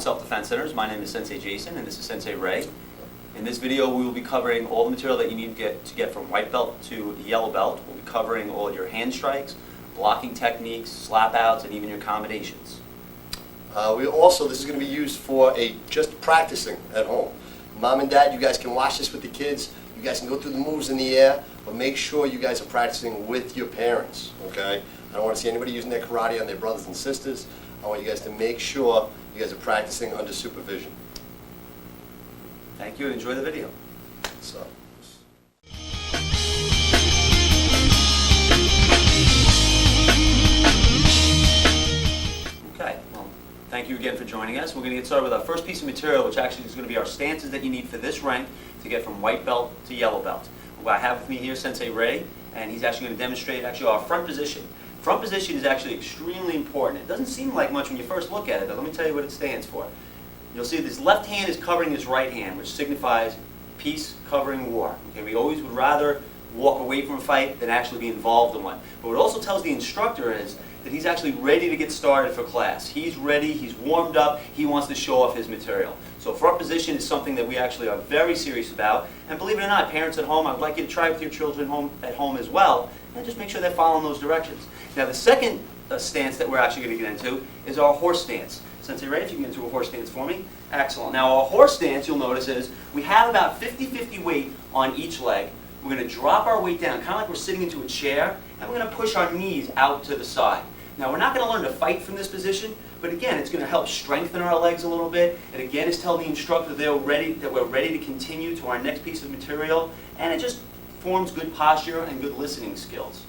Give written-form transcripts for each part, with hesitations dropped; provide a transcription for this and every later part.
Self-Defense Centers. My name is Sensei Jason and this is Sensei Ray. In this video we will be covering all the material that you need to get from white belt to yellow belt. We'll be covering all your hand strikes, blocking techniques, slap outs, and even your combinations. This is going to be used for just practicing at home. Mom and Dad, you guys can watch this with the kids. You guys can go through the moves in the air, but make sure you guys are practicing with your parents, okay? I don't want to see anybody using their karate on their brothers and sisters. I want you guys to make sure you guys are practicing under supervision. Thank you and enjoy the video. So. Thank you again for joining us. We're going to get started with our first piece of material, which actually is going to be our stances that you need for this rank to get from white belt to yellow belt. I have with me here Sensei Ray, and he's actually going to demonstrate our front position. Front position is actually extremely important. It doesn't seem like much when you first look at it, but let me tell you what it stands for. You'll see this left hand is covering his right hand, which signifies peace covering war. Okay, we always would rather walk away from a fight than actually be involved in one. But what it also tells the instructor is that he's actually ready to get started for class. He's ready, he's warmed up, he wants to show off his material. So front position is something that we actually are very serious about. And believe it or not, parents at home, I'd like you to try with your children at home as well, and just make sure they're following those directions. Now the second stance that we're actually going to get into is our horse stance. Sensei Ray, if you can get into a horse stance for me. Excellent. Now our horse stance, you'll notice, is we have about 50-50 weight on each leg. We're going to drop our weight down, kind of like we're sitting into a chair, and we're going to push our knees out to the side. Now, we're not going to learn to fight from this position, but again, it's going to help strengthen our legs a little bit. And again, it's telling the instructor that we're ready to continue to our next piece of material, and it just forms good posture and good listening skills.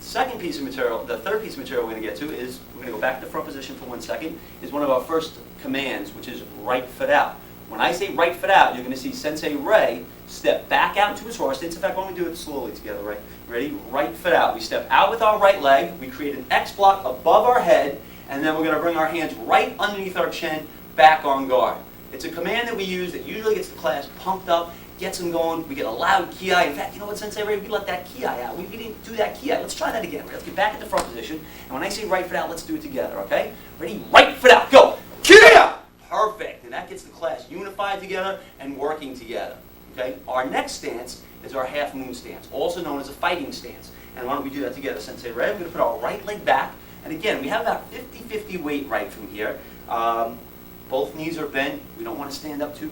The third piece of material we're going to get to is, we're going to go back to the front position for 1 second, is one of our first commands, which is right foot out. When I say right foot out, you're going to see Sensei Ray step back out into his horse stance. In fact, why don't we do it slowly together, right? Ready? Right foot out. We step out with our right leg. We create an X block above our head, and then we're going to bring our hands right underneath our chin, back on guard. It's a command that we use that usually gets the class pumped up, gets them going. We get a loud ki. In fact, you know what, Sensei Ray? We let that ki out. We didn't do that ki. Let's try that again. Let's get back at the front position. And when I say right foot out, let's do it together, okay? Ready? Right foot out. Go. Ki! Perfect. And that gets the class unified together and working together. Okay? Our next stance is our half moon stance, also known as a fighting stance. And why don't we do that together, Sensei Ray? We're going to put our right leg back. And again, we have about 50-50 weight right from here. Both knees are bent. We don't want to stand up too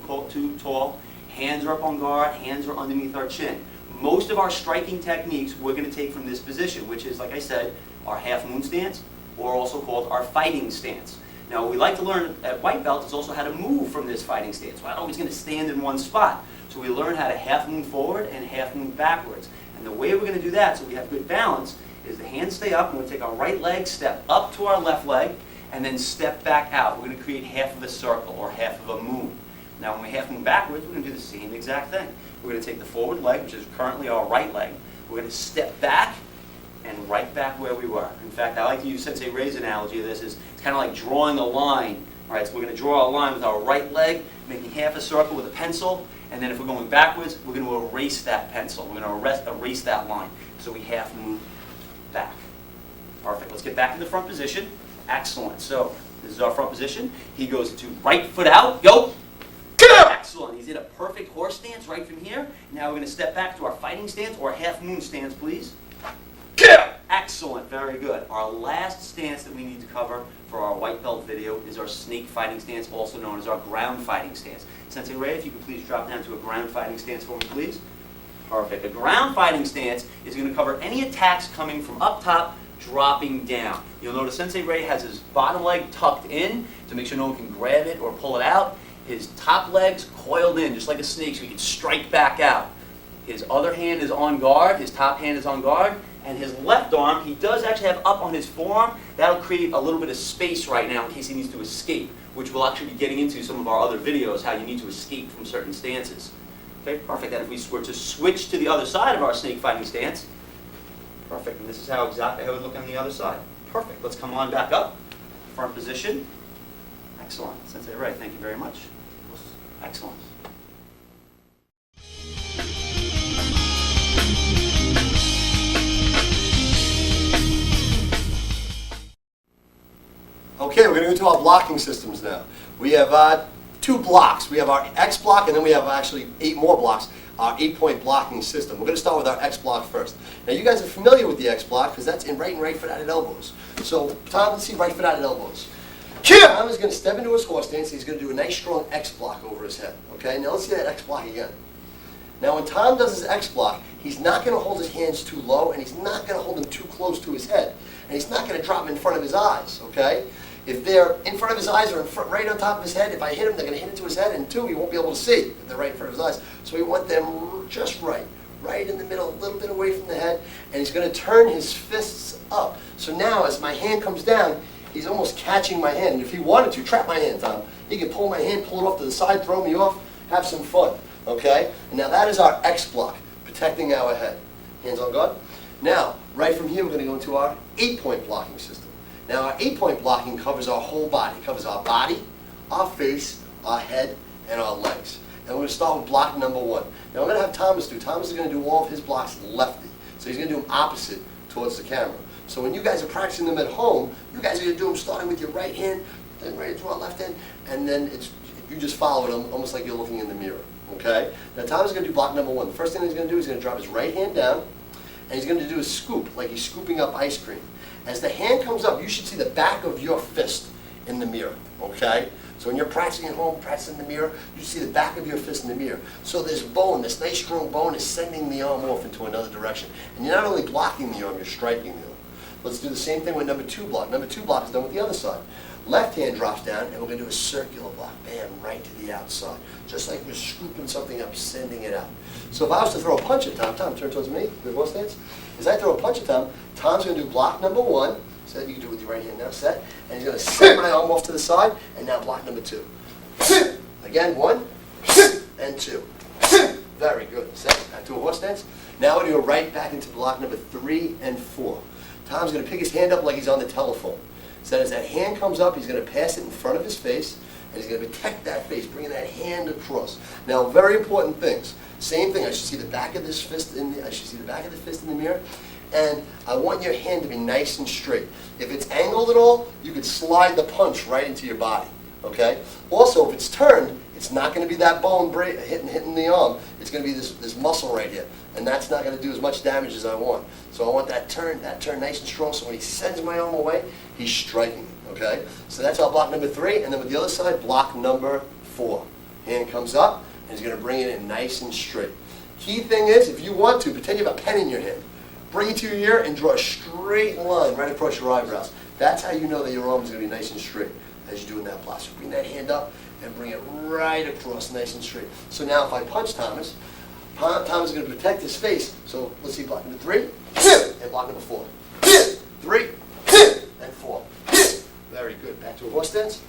tall. Hands are up on guard. Hands are underneath our chin. Most of our striking techniques we're going to take from this position, which is, like I said, our half moon stance, or also called our fighting stance. Now, what we like to learn at white belt is also how to move from this fighting stance. We're not always going to stand in one spot. So we learn how to half moon forward and half moon backwards. And the way we're going to do that, so we have good balance, is the hands stay up. We're going to take our right leg, step up to our left leg, and then step back out. We're going to create half of a circle, or half of a moon. Now, when we half moon backwards, we're going to do the same exact thing. We're going to take the forward leg, which is currently our right leg. We're going to step back and right back where we were. In fact, I like to use Sensei Ray's analogy of this. It's kind of like drawing a line. All right, so we're going to draw a line with our right leg, making half a circle with a pencil, and then if we're going backwards, we're going to erase that pencil. We're going to erase that line. So we half move back. Perfect. Let's get back in the front position. Excellent. So this is our front position. He goes into right foot out. Go. Excellent. He's in a perfect horse stance right from here. Now we're going to step back to our fighting stance, or half moon stance, please. Excellent, very good. Our last stance that we need to cover for our white belt video is our snake fighting stance, also known as our ground fighting stance. Sensei Ray, if you could please drop down to a ground fighting stance for me, please. Perfect. A ground fighting stance is going to cover any attacks coming from up top, dropping down. You'll notice Sensei Ray has his bottom leg tucked in to make sure no one can grab it or pull it out. His top leg's coiled in, just like a snake, so he can strike back out. His other hand is on guard, his top hand is on guard, and his left arm, he does actually have up on his forearm. That'll create a little bit of space right now in case he needs to escape, which we'll actually be getting into some of our other videos, how you need to escape from certain stances. Okay, perfect. And if we were to switch to the other side of our snake fighting stance, perfect. And this is exactly how it would look on the other side. Perfect. Let's come on back up. Front position. Excellent. Sensei Ray, thank you very much. Excellent. Okay, we're going to go to our blocking systems now. we have 2 blocks. We have our X block, and then we have actually 8 more blocks, our 8-point blocking system. We're going to start with our X block first. Now, you guys are familiar with the X block because that's in right foot out at elbows. So, Tom, let's see right foot out at elbows. Tom is going to step into his horse stance. He's going to do a nice strong X block over his head. Okay, now let's see that X block again. Now, when Tom does his X block, he's not going to hold his hands too low, and he's not going to hold them too close to his head. And he's not going to drop them in front of his eyes, okay? If they're in front of his eyes or in front, right on top of his head, if I hit him, they're going to hit into his head, and 2, he won't be able to see if they're right in front of his eyes. So we want them just right in the middle, a little bit away from the head, and he's going to turn his fists up. So now, as my hand comes down, he's almost catching my hand. And if he wanted to, trap my hand, Tom. He can pull my hand, pull it off to the side, throw me off, have some fun. Okay? And now that is our X block, protecting our head. Hands on guard. Now, right from here, we're going to go into our 8-point blocking system. Now, our 8-point blocking covers our whole body. It covers our body, our face, our head, and our legs. And we're going to start with block number 1. Now, I'm going to have Thomas do. Thomas is going to do all of his blocks lefty. So he's going to do them opposite towards the camera. So when you guys are practicing them at home, you guys are going to do them starting with your right hand, then right into our left hand, and then you just follow it almost like you're looking in the mirror. Okay? Now, Thomas is going to do block number 1. The first thing he's going to do is going to drop his right hand down, and he's going to do a scoop, like he's scooping up ice cream. As the hand comes up, you should see the back of your fist in the mirror. Okay? So when you're practicing at home, practicing in the mirror, you see the back of your fist in the mirror. So this bone, this nice strong bone, is sending the arm off into another direction. And you're not only blocking the arm, you're striking the arm. Let's do the same thing with number 2 block. Number 2 block is done with the other side. Left hand drops down, and we're going to do a circular block. Bam, right to the outside. Just like we're scooping something up, sending it out. So if I was to throw a punch at Tom, turn towards me, good horse stance. As I throw a punch at Tom, Tom's going to do block number 1. So you can do it with your right hand now, set. And he's going to set my arm off to the side, and now block number 2. Again, 1 and 2. Very good. Set. Back to a horse stance. Now we're going to go right back into block number 3 and 4. Tom's going to pick his hand up like he's on the telephone. So as that hand comes up, he's going to pass it in front of his face, and he's going to protect that face, bringing that hand across. Now, very important things. Same thing. I should see the back of this fist in the mirror, and I want your hand to be nice and straight. If it's angled at all, you could slide the punch right into your body. Okay. Also, if it's turned, it's not going to be that bone hitting the arm. It's going to be this muscle right here, and that's not going to do as much damage as I want. So I want that turn nice and strong, so when he sends my arm away, he's striking it, okay? So that's our block number 3, and then with the other side, block number 4. Hand comes up, and he's going to bring it in nice and straight. Key thing is, if you want to, pretend you have a pen in your hand. Bring it to your ear and draw a straight line right across your eyebrows. That's how you know that your arm is going to be nice and straight as you do in that block. So bring that hand up and bring it right across nice and straight. So now if I punch Thomas, Thomas is going to protect his face. So let's see, block number 3 and block number 4. 3 and 4. Very good. Back to a horse stance.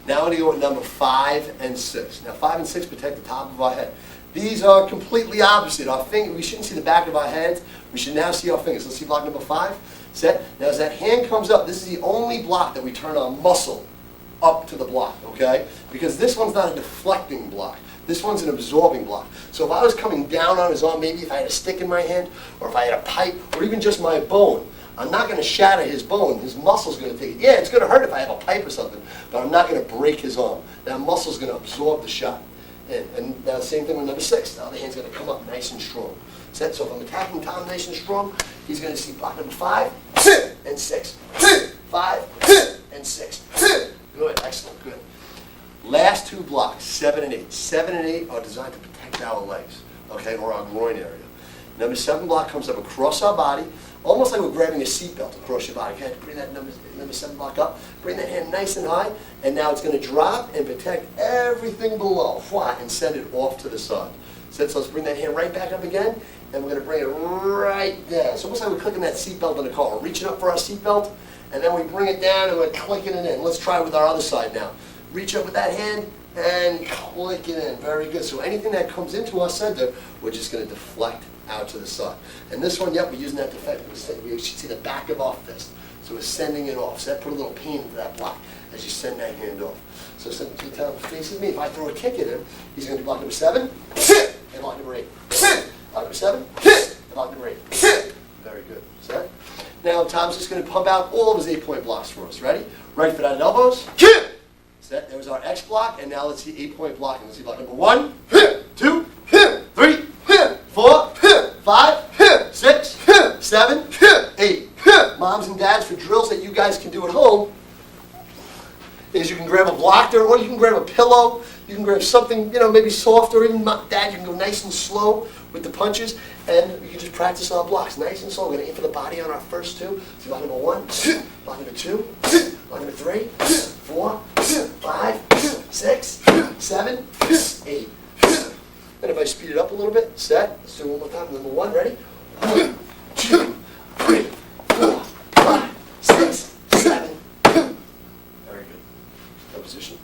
Now I'm going to go with number 5 and 6. Now 5 and 6 protect the top of our head. These are completely opposite. We shouldn't see the back of our heads. We should now see our fingers. Let's see block number 5. Set. Now as that hand comes up, this is the only block that we turn our muscle up to the block, okay? Because this one's not a deflecting block. This one's an absorbing block. So if I was coming down on his arm, maybe if I had a stick in my hand, or if I had a pipe, or even just my bone, I'm not going to shatter his bone. His muscle's going to take it. Yeah, it's going to hurt if I have a pipe or something, but I'm not going to break his arm. That muscle's going to absorb the shot. And now the same thing with number 6. Now the hand's going to come up nice and strong. Set. So if I'm attacking Tom nice and strong, he's going to see block number 5 and 6. 5 and 6. Good. Excellent. Good. Last 2 blocks, 7 and 8. 7 and 8 are designed to protect our legs, okay, or our groin area. Number 7 block comes up across our body, almost like we're grabbing a seatbelt across your body. Okay, bring that number 7 block up, bring that hand nice and high, and now it's going to drop and protect everything below, and send it off to the side. So let's bring that hand right back up again, and we're going to bring it right down. It's almost like we're clicking that seatbelt in the car. We're reaching up for our seatbelt, and then we bring it down and we're clicking it in. Let's try it with our other side now. Reach up with that hand and click it in. Very good. So anything that comes into our center, we're just going to deflect out to the side. And this one, yep, we're using that deflect. We should see the back of our fist. So we're sending it off. So that put a little pain into that block as you send that hand off. So Tom faces me. If I throw a kick at him, he's going to do block number 7 and block number 8. Block number 7 and block number 8. Very good. Set. Now Tom's just going to pump out all of his 8-point blocks for us. Ready? Right foot out at elbows. Set. There was our X block, and now let's see 8-point blocking. Let's see block number 1, 2, 3, 4, 5, 6, 7, 8. Moms and dads, for drills that you guys can do at home, is you can grab a blocker, or you can grab a pillow. You can grab something, maybe soft, or even dad, you can go nice and slow with the punches, and you can just practice our blocks nice and slow. We're going to aim for the body on our first two. So block number 1, block number 2, block number 3, 4, 5, 6, 7, 8. And if I speed it up a little bit, set. Let's do it one more time. Number 1, ready? 1, 2, 3, 4, 5, 6, 7. Very good. No position.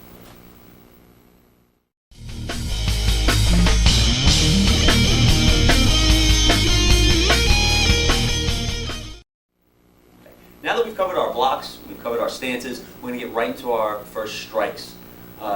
Now that we've covered our blocks, we've covered our stances, we're going to get right into our first strikes.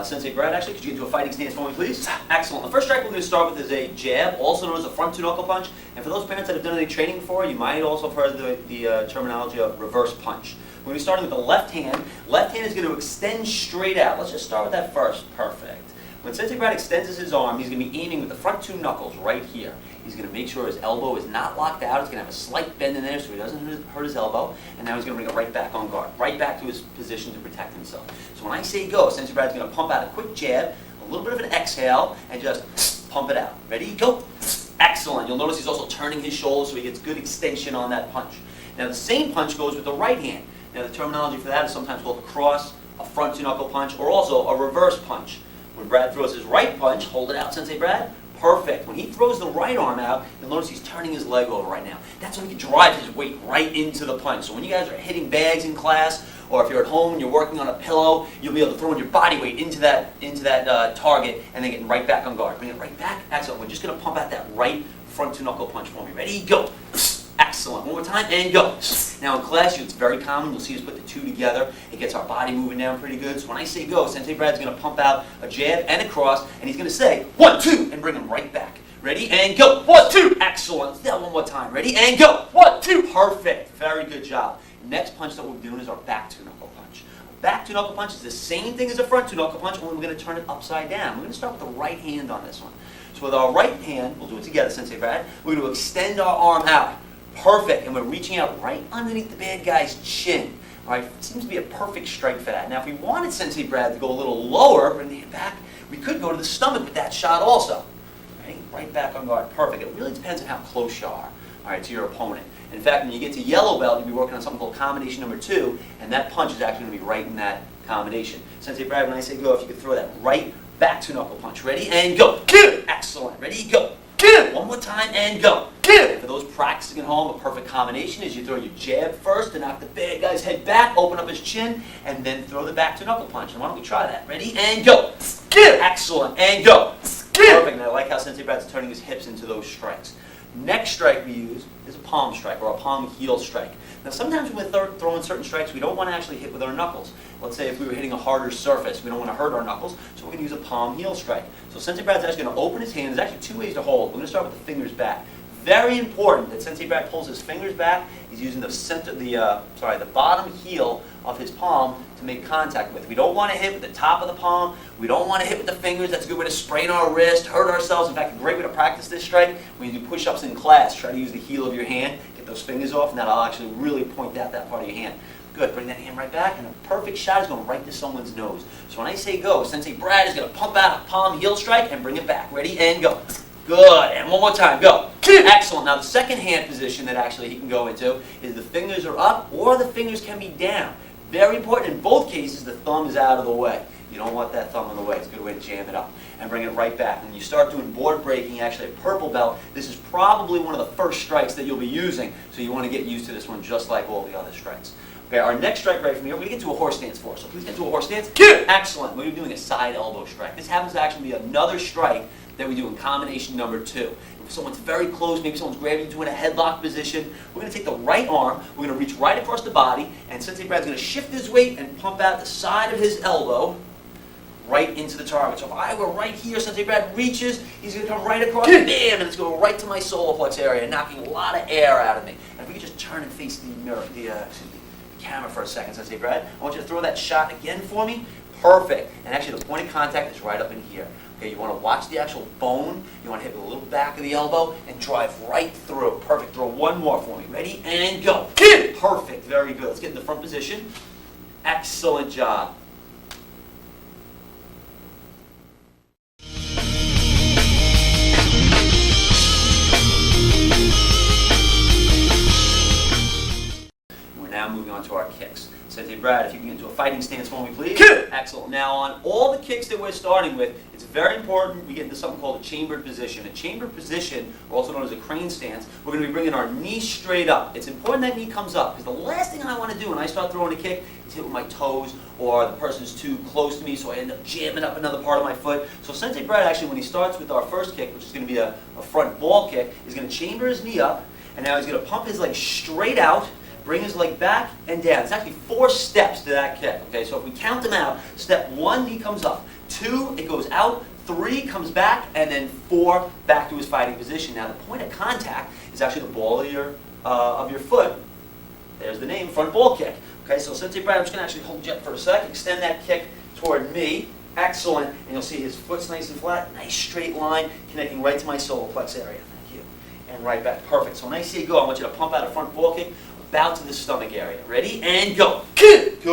Sensei Brad, actually, could you get into a fighting stance for me, please? Excellent. The first strike we're going to start with is a jab, also known as a front two-knuckle punch. And for those parents that have done any training before, you might also have heard the terminology of reverse punch. We're going to be starting with the left hand. Left hand is going to extend straight out. Let's just start with that first. Perfect. When Sensei Brad extends his arm, he's going to be aiming with the front two knuckles right here. He's going to make sure his elbow is not locked out. He's going to have a slight bend in there so he doesn't hurt his elbow. And now he's going to bring it right back on guard, right back to his position to protect himself. So when I say go, Sensei Brad's going to pump out a quick jab, a little bit of an exhale, and just pump it out. Ready? Go! Excellent. You'll notice he's also turning his shoulders so he gets good extension on that punch. Now the same punch goes with the right hand. Now the terminology for that is sometimes called a cross, a front two-knuckle punch, or also a reverse punch. When Brad throws his right punch, hold it out, Sensei Brad. Perfect. When he throws the right arm out, you'll notice he's turning his leg over right now. That's when he can drive his weight right into the punch. So when you guys are hitting bags in class, or if you're at home and you're working on a pillow, you'll be able to throw in your body weight into that target and then getting right back on guard. Bring it right back. Excellent. We're just going to pump out that right front two-knuckle punch for me. Ready? Go. Excellent. One more time, and go. Now in class, it's very common. You'll see us put the two together. It gets our body moving down pretty good. So when I say go, Sensei Brad's going to pump out a jab and a cross, and he's going to say 1, 2, and bring him right back. Ready, and go. 1, 2. Excellent. Now one more time. Ready, and go. 1, 2. Perfect. Very good job. Next punch that we're doing is our back two-knuckle punch. A back two-knuckle punch is the same thing as a front two-knuckle punch, only we're going to turn it upside down. We're going to start with the right hand on this one. So with our right hand, we'll do it together, Sensei Brad, we're going to extend our arm out. Perfect, and we're reaching out right underneath the bad guy's chin. All right, it seems to be a perfect strike for that. Now, if we wanted Sensei Brad to go a little lower, bring the hand back, we could go to the stomach with that shot also. Right back on guard. Perfect. It really depends on how close you are, all right, to your opponent. In fact, when you get to yellow belt, you'll be working on something called combination number 2, and that punch is actually going to be right in that combination. Sensei Brad, when I say go, if you could throw that right back two-knuckle punch. Ready, and go. Excellent. Ready, go. One more time, and go. For those practicing at home, a perfect combination is you throw your jab first to knock the bad guy's head back, open up his chin, and then throw the back two-knuckle punch. And why don't we try that? Ready, and go. Excellent, and go. Perfect, and I like how Sensei Brad's turning his hips into those strikes. Next strike we use is a palm strike, or a palm heel strike. Now sometimes when we're throwing certain strikes, we don't want to actually hit with our knuckles. Let's say if we were hitting a harder surface, we don't want to hurt our knuckles, so we're going to use a palm heel strike. So Sensei Brad's actually going to open his hand. There's actually 2 ways to hold. We're going to start with the fingers back. Very important that Sensei Brad pulls his fingers back. He's using the bottom heel of his palm to make contact with. We don't want to hit with the top of the palm. We don't want to hit with the fingers. That's a good way to sprain our wrist, hurt ourselves. In fact, a great way to practice this strike, when you do push-ups in class, try to use the heel of your hand, get those fingers off, and that'll actually really point out that part of your hand. Good, bring that hand right back, and a perfect shot is going right to someone's nose. So when I say go, Sensei Brad is going to pump out a palm heel strike and bring it back. Ready, and go. Good, and one more time, go. Excellent. Now the second hand position that actually he can go into is the fingers are up or the fingers can be down. Very important. In both cases, the thumb is out of the way. You don't want that thumb in the way. It's a good way to jam it up and bring it right back. When you start doing board breaking, actually at purple belt, this is probably one of the first strikes that you'll be using, so you want to get used to this one just like all the other strikes. Okay, our next strike right from here, we're going to get to a horse stance for us. So please get to a horse stance. Excellent. We're doing a side elbow strike. This happens to actually be another strike that we do in combination number 2. If someone's very close, maybe someone's grabbing you to in a headlock position, we're going to take the right arm, we're going to reach right across the body, and Sensei Brad's going to shift his weight and pump out the side of his elbow right into the target. So if I were right here, Sensei Brad reaches, he's going to come right across, bam, and it's going right to my solar plex area, knocking a lot of air out of me. And if we could just turn and face the camera for a second, Sensei Brad. I want you to throw that shot again for me. Perfect. And actually the point of contact is right up in here. Okay, you want to watch the actual bone. You want to hit the little back of the elbow and drive right through. Perfect. Throw one more for me. Ready? And go. Perfect. Very good. Let's get in the front position. Excellent job. We're now moving on to our kicks. Sensei Brad, if you can get into a fighting stance for me, please. Kick! Excellent. Now, on all the kicks that we're starting with, it's very important we get into something called a chambered position. A chambered position, or also known as a crane stance, we're going to be bringing our knee straight up. It's important that knee comes up, because the last thing I want to do when I start throwing a kick is hit with my toes, or the person's too close to me, so I end up jamming up another part of my foot. So Sensei Brad, actually, when he starts with our first kick, which is going to be a front ball kick, is going to chamber his knee up, and now he's going to pump his leg straight out, bring his leg back and down. It's actually 4 steps to that kick. Okay, so if we count them out, step 1, knee comes up. 2, it goes out. 3, comes back. And then 4, back to his fighting position. Now the point of contact is actually the ball of your foot. There's the name, front ball kick. Okay, so Sensei Brad, I'm just going to actually hold you up for a sec. Extend that kick toward me. Excellent. And you'll see his foot's nice and flat. Nice straight line connecting right to my solar plex area. Thank you. And right back. Perfect. So when I say go, I want you to pump out a front ball kick. About to the stomach area. Ready? And go. Good.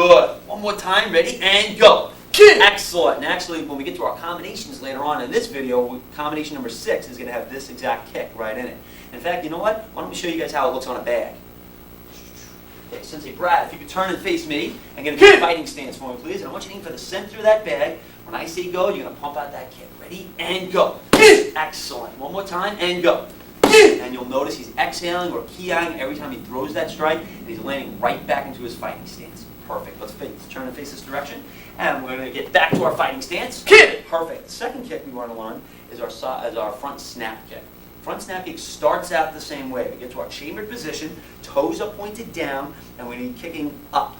One more time. Ready? And go. Excellent. And actually, when we get to our combinations later on in this video, combination number 6 is going to have this exact kick right in it. In fact, you know what? Why don't we show you guys how it looks on a bag? Okay, Sensei Brad, if you could turn and face me and get a fighting stance for me, please. And I want you to aim for the center of that bag. When I say go, you're going to pump out that kick. Ready? And go. Excellent. One more time. And go. And you'll notice he's exhaling or ki-ing every time he throws that strike, and he's landing right back into his fighting stance. Perfect. Let's turn and face this direction. And we're going to get back to our fighting stance. Kick! Perfect. The second kick we want to learn is our front snap kick. Front snap kick starts out the same way. We get to our chambered position, toes are pointed down, and we need kicking up.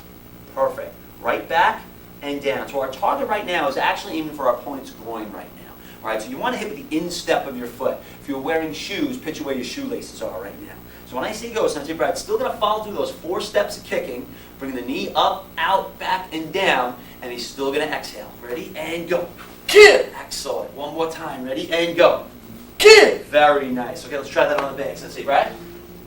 Perfect. Right back and down. So our target right now is actually aiming for our opponent's groin right now. All right, so you want to hit with the instep of your foot. If you're wearing shoes, picture where your shoelaces are right now. So when I say go, Sensei Brad, still going to follow through those 4 steps of kicking, bring the knee up, out, back, and down, and he's still going to exhale. Ready? And go. Kick! Excellent. One more time. Ready? And go. Kick! Very nice. Okay, let's try that on the bag. Sensei Brad,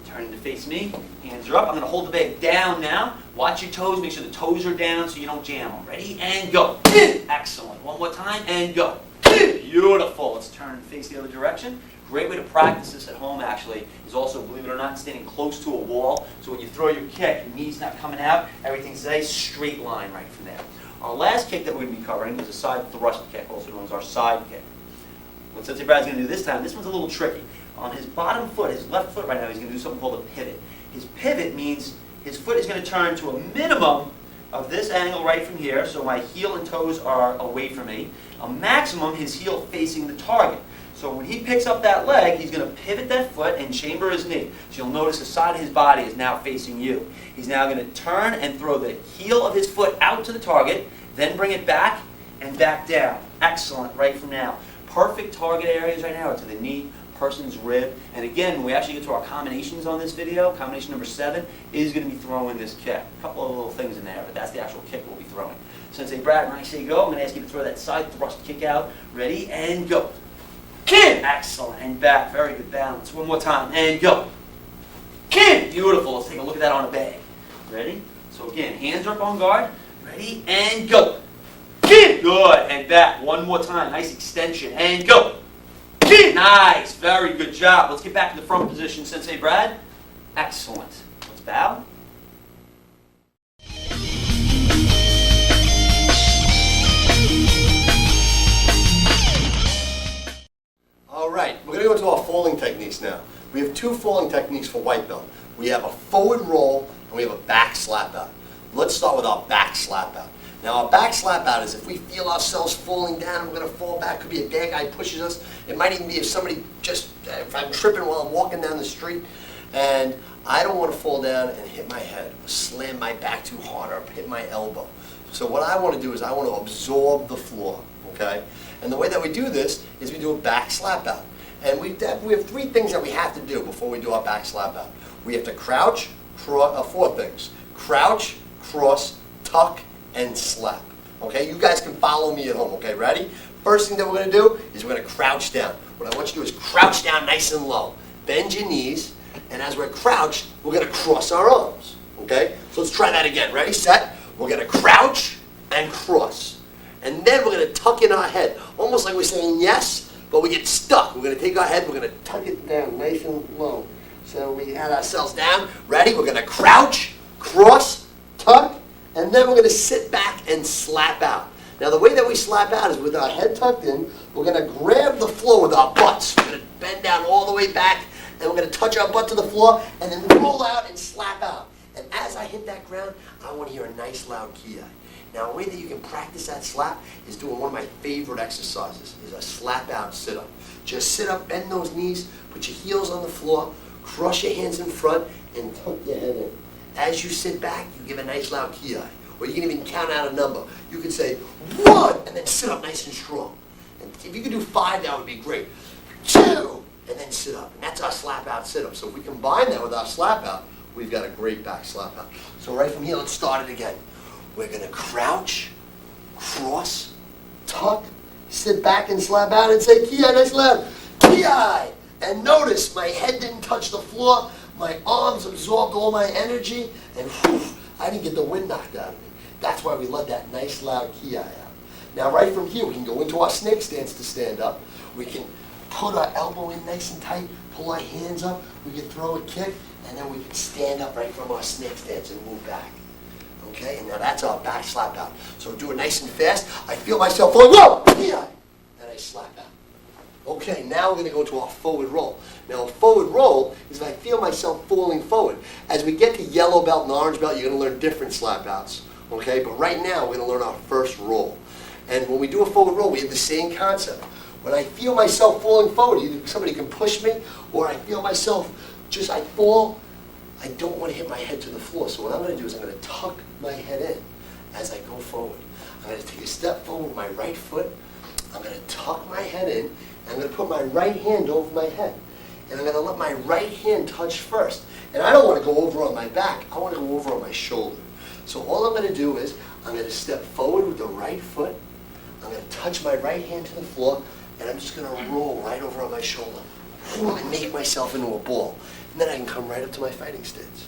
turning to face me. Hands are up. I'm going to hold the bag down now. Watch your toes. Make sure the toes are down so you don't jam them. Ready? And go. Excellent. One more time. And go. Beautiful. Let's turn and face the other direction. Great way to practice this at home, actually, is also, believe it or not, standing close to a wall. So when you throw your kick, your knee's not coming out. Everything's a nice straight line right from there. Our last kick that we're going to be covering is a side thrust kick, also known as our side kick. What Sensei Brad's going to do this time, this one's a little tricky. On his bottom foot, his left foot right now, he's going to do something called a pivot. His pivot means his foot is going to turn to a minimum of this angle right from here, so my heel and toes are away from me. A maximum, his heel facing the target. So when he picks up that leg, he's going to pivot that foot and chamber his knee. So you'll notice the side of his body is now facing you. He's now going to turn and throw the heel of his foot out to the target, then bring it back and back down. Excellent, right from now. Perfect target areas right now are to the knee, person's rib. And again, when we actually get to our combinations on this video, combination number 7 is going to be throwing this kick. A couple of little things in there, but that's the actual kick we'll be throwing. Sensei Brad, when I say go, I'm going to ask you to throw that side thrust kick out. Ready? And go. Kick! Excellent. And back. Very good balance. One more time. And go. Kick! Beautiful. Let's take a look at that on a bag. Ready? So again, hands are up on guard. Ready? And go. Kick! Good. And back. One more time. Nice extension. And go. Kick! Nice. Very good job. Let's get back to the front position, Sensei Brad. Excellent. Let's bow. All right, we're going to go into our falling techniques now. We have 2 falling techniques for white belt. We have a forward roll and we have a back slap out. Let's start with our back slap out. Now our back slap out is if we feel ourselves falling down, we're going to fall back. Could be a bad guy pushes us. It might even be if somebody if I'm tripping while I'm walking down the street and I don't want to fall down and hit my head, or slam my back too hard, or hit my elbow. So what I want to do is I want to absorb the floor, okay? And the way that we do this is we do a back slap out. And we have 3 things that we have to do before we do our back slap out. We have to crouch, 4 things. Crouch, cross, tuck, and slap. Okay, you guys can follow me at home. Okay, ready? First thing that we're going to do is we're going to crouch down. What I want you to do is crouch down nice and low. Bend your knees, and as we're crouched, we're going to cross our arms. Okay, so let's try that again. Ready, set. We're going to crouch and cross. And then we're going to tuck in our head, almost like we're saying yes, but we get stuck. We're going to take our head, we're going to tuck it down nice and low. So we had ourselves down. Ready? We're going to crouch, cross, tuck, and then we're going to sit back and slap out. Now the way that we slap out is with our head tucked in, we're going to grab the floor with our butts. We're going to bend down all the way back, and we're going to touch our butt to the floor, and then roll out and slap out. And as I hit that ground, I want to hear a nice loud ki. Now a way that you can practice that slap is doing one of my favorite exercises, is a slap out sit up. Just sit up, bend those knees, put your heels on the floor, cross your hands in front, and tuck your head in. As you sit back, you give a nice loud ki. Or you can even count out a number. You can say 1, and then sit up nice and strong. And if you could do 5, that would be great. 2, and then sit up. And that's our slap out sit up. So if we combine that with our slap out, we've got a great back slap out. So right from here, let's start it again. We're going to crouch, cross, tuck, sit back and slap out and say ki, nice loud. Ki. And notice my head didn't touch the floor. My arms absorbed all my energy, and whew, I didn't get the wind knocked out of me. That's why we let that nice loud ki out. Now right from here, we can go into our snake stance to stand up. We can put our elbow in nice and tight, pull our hands up, we can throw a kick, and then we can stand up right from our snake stance and move back. Okay, and now that's our back slap out. So do it nice and fast. I feel myself falling, whoa, ki, and I slap out. Okay, now we're going to go to our forward roll. Now a forward roll is if I feel myself falling forward. As we get to yellow belt and orange belt, you're going to learn different slap outs. Okay, but right now we're going to learn our first roll. And when we do a forward roll, we have the same concept. When I feel myself falling forward, either somebody can push me, or I feel myself I fall, I don't want to hit my head to the floor. So what I'm going to do is I'm going to tuck my head in as I go forward. I'm going to take a step forward with my right foot. I'm going to tuck my head in, and I'm going to put my right hand over my head. And I'm going to let my right hand touch first. And I don't want to go over on my back. I want to go over on my shoulder. So all I'm going to do is I'm going to step forward with the right foot. I'm going to touch my right hand to the floor, and I'm just going to roll right over on my shoulder and make myself into a ball. And then I can come right up to my fighting stance.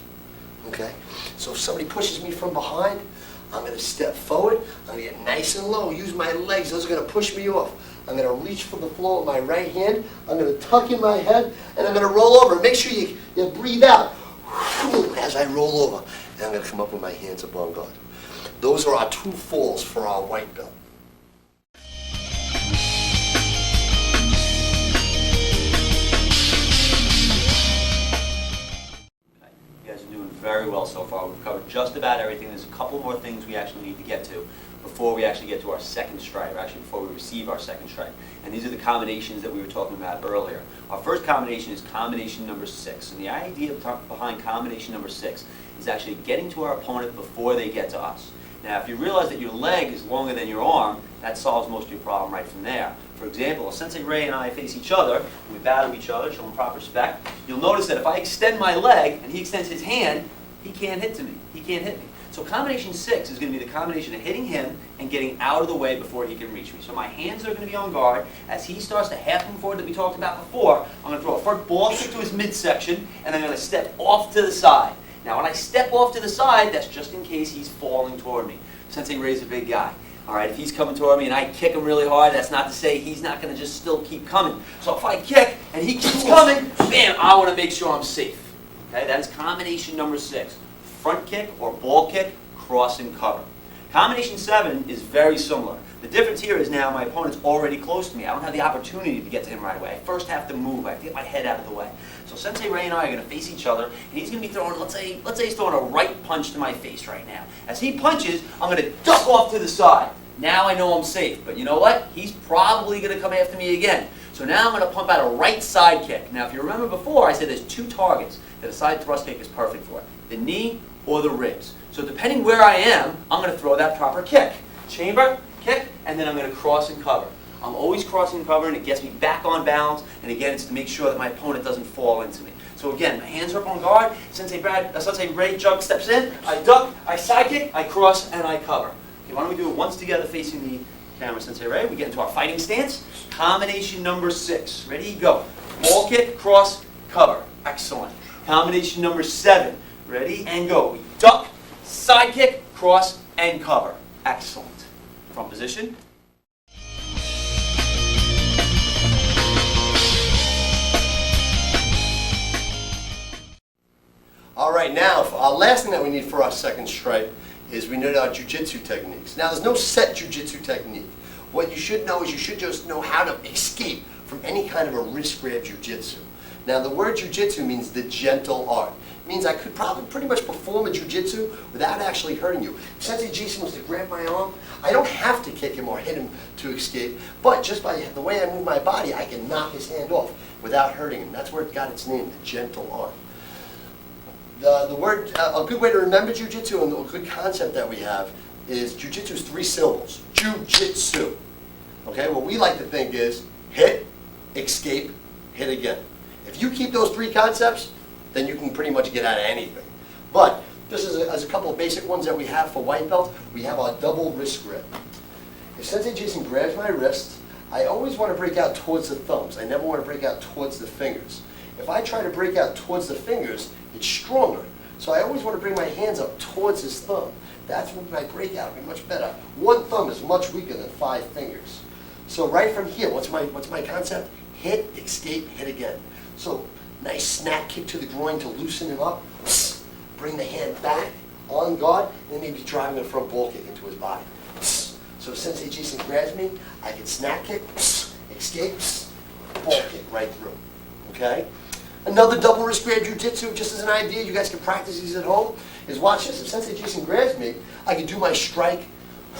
Okay? So if somebody pushes me from behind, I'm going to step forward. I'm going to get nice and low. Use my legs. Those are going to push me off. I'm going to reach for the floor with my right hand. I'm going to tuck in my head, and I'm going to roll over. Make sure you breathe out as I roll over. And I'm going to come up with my hands up on guard. Those are our 2 falls for our white belt. Very well so far. We've covered just about everything. There's a couple more things we actually need to get to before we actually get to our second stripe, actually before we receive our second stripe. And these are the combinations that we were talking about earlier. Our first combination is combination number 6. And the idea behind combination number 6 is actually getting to our opponent before they get to us. Now, if you realize that your leg is longer than your arm, that solves most of your problem right from there. For example, if Sensei Ray and I face each other, and we battle each other, show him proper respect, you'll notice that if I extend my leg and he extends his hand, he can't hit me. He can't hit me. So combination 6 is going to be the combination of hitting him and getting out of the way before he can reach me. So my hands are going to be on guard. As he starts to half move forward that we talked about before, I'm going to throw a first ball kick to his midsection, and I'm going to step off to the side. Now when I step off to the side, that's just in case he's falling toward me. Sensei Ray's a big guy. All right, if he's coming toward me and I kick him really hard, that's not to say he's not going to just still keep coming. So if I kick and he keeps coming, bam, I want to make sure I'm safe. Okay, that is combination number 6. Front kick or ball kick, cross and cover. Combination 7 is very similar. The difference here is now my opponent's already close to me. I don't have the opportunity to get to him right away. I first have to move. I have to get my head out of the way. So Sensei Ray and I are going to face each other, and he's going to be throwing, let's say he's throwing a right punch to my face right now. As he punches, I'm going to duck off to the side. Now I know I'm safe, but you know what? He's probably going to come after me again. So now I'm going to pump out a right side kick. Now if you remember before, I said there's 2 targets that a side thrust kick is perfect for. The knee or the ribs. So depending where I am, I'm going to throw that proper kick. Chamber, kick, and then I'm going to cross and cover. I'm always crossing and covering. It gets me back on balance, and again, it's to make sure that my opponent doesn't fall into me. So again, my hands are up on guard. Sensei Ray jump steps in, I duck, I side kick, I cross, and I cover. Okay, why don't we do it once together facing the camera, Sensei Ray? We get into our fighting stance. Combination number 6. Ready, go. Ball kick, cross, cover. Excellent. Combination number 7. Ready, and go. We duck, side kick, cross, and cover. Excellent. Front position. All right, now, our last thing that we need for our second strike is we need our jiu-jitsu techniques. Now, there's no set jiu-jitsu technique. What you should know is you should just know how to escape from any kind of a wrist grab jiu-jitsu. Now, the word jiu-jitsu means the gentle art. It means I could probably pretty much perform a jiu-jitsu without actually hurting you. If Sensei Jason was to grab my arm, I don't have to kick him or hit him to escape, but just by the way I move my body, I can knock his hand off without hurting him. That's where it got its name, the gentle art. The word, a good way to remember jiu-jitsu and a good concept that we have is jiu-jitsu is 3 syllables. Jiu-jitsu. Okay, what we like to think is hit, escape, hit again. If you keep those 3 concepts, then you can pretty much get out of anything. But just as a couple of basic ones that we have for white belt, we have our double wrist grip. If Sensei Jason grabs my wrist, I always want to break out towards the thumbs. I never want to break out towards the fingers. If I try to break out towards the fingers, it's stronger. So I always want to bring my hands up towards his thumb. That's when my breakout will be much better. 1 thumb is much weaker than 5 fingers. So right from here, what's my concept? Hit, escape, hit again. So nice snap kick to the groin to loosen him up. Bring the hand back on guard, and then maybe driving a front ball kick into his body. So if Sensei Jason grabs me, I can snap kick, escape, ball kick right through. Okay? Another double wrist grab jiu-jitsu, just as an idea, you guys can practice these at home, is watch this. If Sensei Jason grabs me, I can do my strike,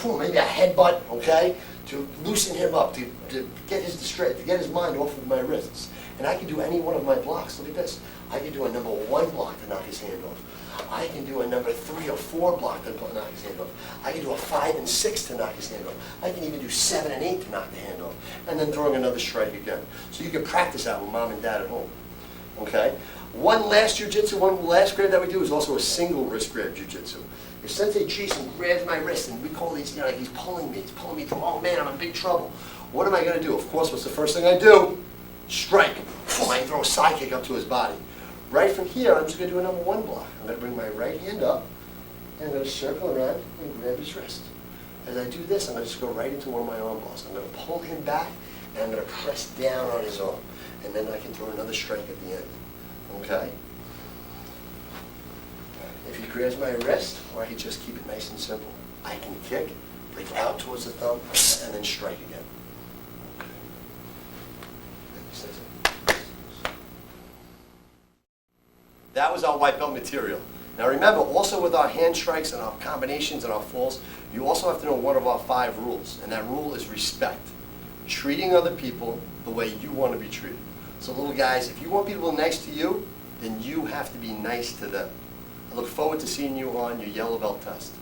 maybe a headbutt, okay, to loosen him up, to get his mind off of my wrists. And I can do any one of my blocks. Look at this. I can do a number 1 block to knock his hand off. I can do a number 3 or 4 block to knock his hand off. I can do a 5 and 6 to knock his hand off. I can even do 7 and 8 to knock the hand off. And then throwing another strike again. So you can practice that with mom and dad at home. Okay? One last jiu-jitsu, one last grab that we do is also a single wrist grab jiu-jitsu. If Sensei Jason grabs my wrist and we call these, like he's pulling me through, oh man, I'm in big trouble. What am I going to do? Of course, what's the first thing I do? Strike. I throw a side kick up to his body. Right from here, I'm just going to do a number 1 block. I'm going to bring my right hand up, and I'm going to circle around and grab his wrist. As I do this, I'm going to just go right into one of my arm balls. I'm going to pull him back, and I'm going to press down on his arm. And then I can throw another strike at the end. Okay? If he grabs my wrist, or I just keep it nice and simple, I can kick, break out towards the thumb, and then strike again. Okay. Thank you, Sensei. That was our white belt material. Now remember, also with our hand strikes and our combinations and our falls, you also have to know one of our 5 rules, and that rule is respect. Treating other people the way you want to be treated. So little guys, if you want people to be nice to you, then you have to be nice to them. I look forward to seeing you on your yellow belt test.